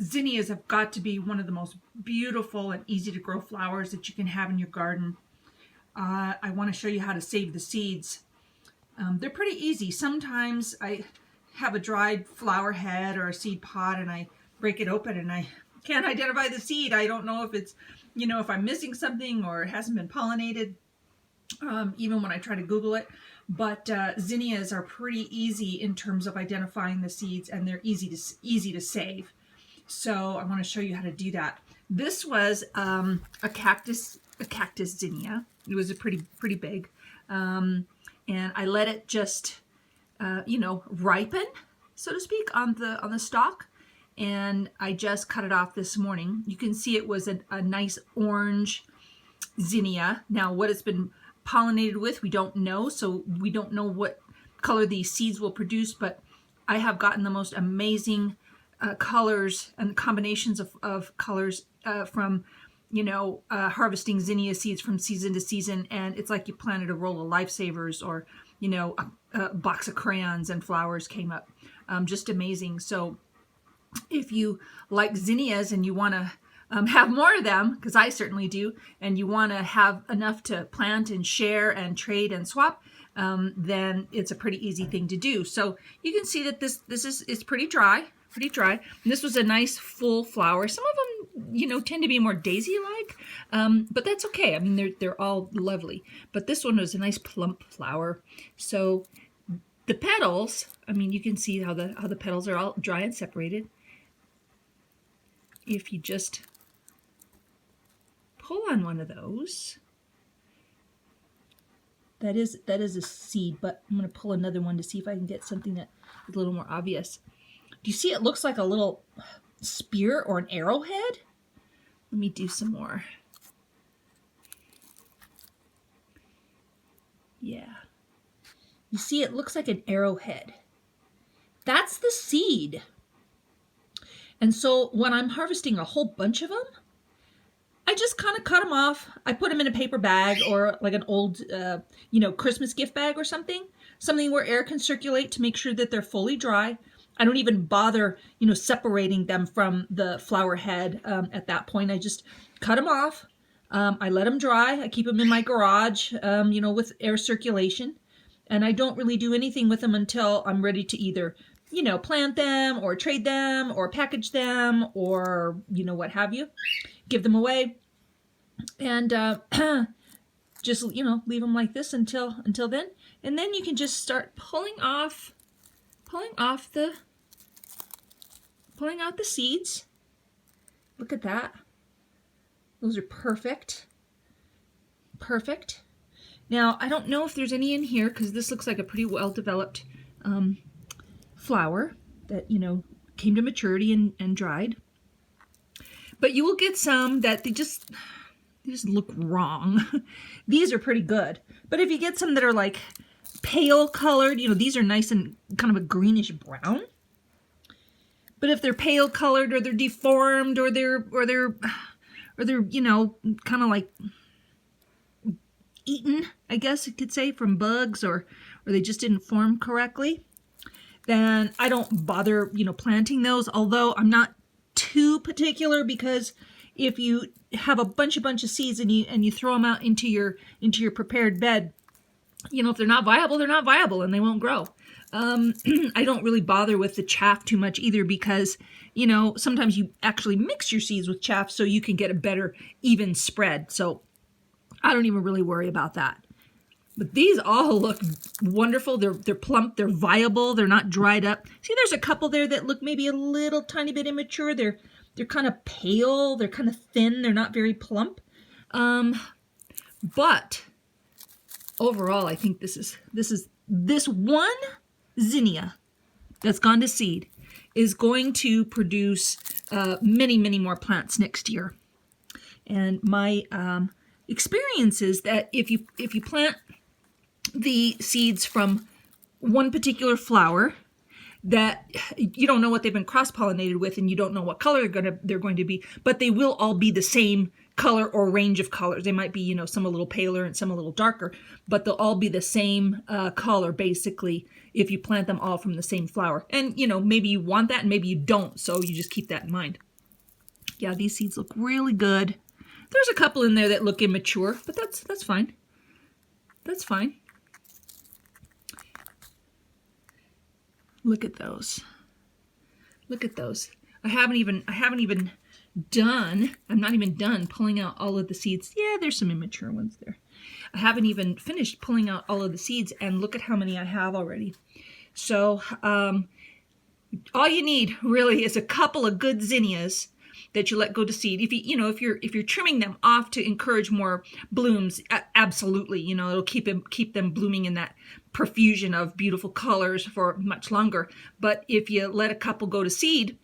Zinnias have got to be one of the most beautiful and easy to grow flowers that you can have in your garden. I want to show you how to save the seeds. They're pretty easy. Sometimes I have a dried flower head or a seed pod and I break it open and I can't identify the seed. I don't know if it's, if I'm missing something or it hasn't been pollinated, even when I try to Google it. But zinnias are pretty easy in terms of identifying the seeds, and they're easy to save. So I want to show you how to do that. This was a cactus zinnia. It was a pretty big, and I let it just ripen, so to speak, on the stalk. And I just cut it off this morning. You can see it was a nice orange zinnia. Now, what it's been pollinated with, we don't know, so we don't know what color these seeds will produce, but I have gotten the most amazing colors and combinations of colors from harvesting zinnia seeds from season to season, and it's like you planted a roll of lifesavers, or a box of crayons and flowers came up. Just amazing. So if you like zinnias and you want to have more of them, because I certainly do, and you want to have enough to plant and share and trade and swap, then it's a pretty easy thing to do. So you can see that this is pretty dry. And this was a nice full flower. Some of them, tend to be more daisy-like, but that's okay. I mean, they're all lovely. But this one was a nice plump flower. So the petals, I mean, you can see how the petals are all dry and separated. If you just pull on one of those, that is a seed, but I'm going to pull another one to see if I can get something that is a little more obvious. Do you see it looks like a little spear or an arrowhead? Let me do some more. Yeah. You see it looks like an arrowhead. That's the seed. And so when I'm harvesting a whole bunch of them, I just kind of cut them off. I put them in a paper bag or like an old, Christmas gift bag or something where air can circulate to make sure that they're fully dry. I don't even bother, separating them from the flower head at that point. I just cut them off. I let them dry. I keep them in my garage, with air circulation. And I don't really do anything with them until I'm ready to either, plant them or trade them or package them or, what have you. Give them away. And just, leave them like this until then. And then you can just start pulling out the seeds. Look at that. Those are perfect. Perfect. Now, I don't know if there's any in here because this looks like a pretty well-developed flower that, came to maturity and dried. But you will get some that they just look wrong. These are pretty good. But if you get some that are like pale colored, these are nice and kind of a greenish brown. But if they're pale colored or they're deformed or they're kind of like eaten, I guess you could say, from bugs or they just didn't form correctly, then I don't bother, planting those. Although I'm not too particular, because if you have a bunch of seeds and you throw them out into your prepared bed, if they're not viable, they're not viable and they won't grow. I don't really bother with the chaff too much either, because, sometimes you actually mix your seeds with chaff so you can get a better even spread. So I don't even really worry about that. But these all look wonderful. They're plump, they're viable, they're not dried up. See, there's a couple there that look maybe a little tiny bit immature. They're kind of pale, they're kind of thin, they're not very plump. But overall, I think this one zinnia that's gone to seed is going to produce many more plants next year. And my experience is that if you plant the seeds from one particular flower that you don't know what they've been cross-pollinated with, and you don't know what color they're going to be, but they will all be the same color or range of colors. They might be, some a little paler and some a little darker, but they'll all be the same color, basically, if you plant them all from the same flower. And, maybe you want that and maybe you don't, so you just keep that in mind. Yeah, these seeds look really good. There's a couple in there that look immature, but that's fine. That's fine. Look at those. Look at those. I'm not even done pulling out all of the seeds. Yeah, there's some immature ones there. I haven't even finished pulling out all of the seeds, and look at how many I have already. So all you need really is a couple of good zinnias that you let go to seed. If if you're trimming them off to encourage more blooms, absolutely, it'll keep them blooming in that profusion of beautiful colors for much longer. But if you let a couple go to seed,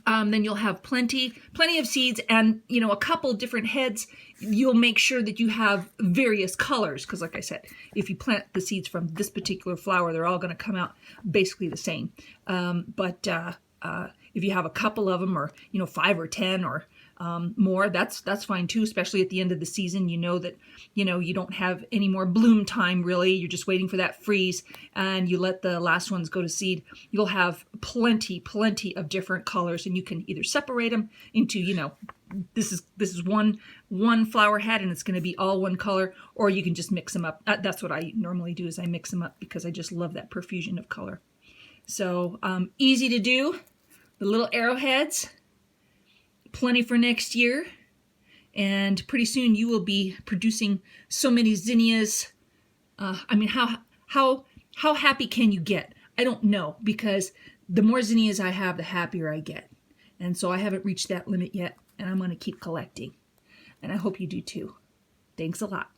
then you'll have plenty of seeds, and a couple different heads. You'll make sure that you have various colors, because like I said, if you plant the seeds from this particular flower, they're all going to come out basically the same. But if you have a couple of them, or 5 or 10 or more, that's fine too, especially at the end of the season. That you don't have any more bloom time, really. You're just waiting for that freeze, and you let the last ones go to seed. You'll have plenty of different colors, and you can either separate them into this is one flower head and it's going to be all one color, or you can just mix them up. That's what I normally do, is I mix them up, because I just love that profusion of color. So easy to do. The little arrowheads, plenty for next year, and pretty soon you will be producing so many zinnias. How happy can you get? I don't know, because the more zinnias I have, the happier I get. And so I haven't reached that limit yet, and I'm going to keep collecting. And I hope you do too. Thanks a lot.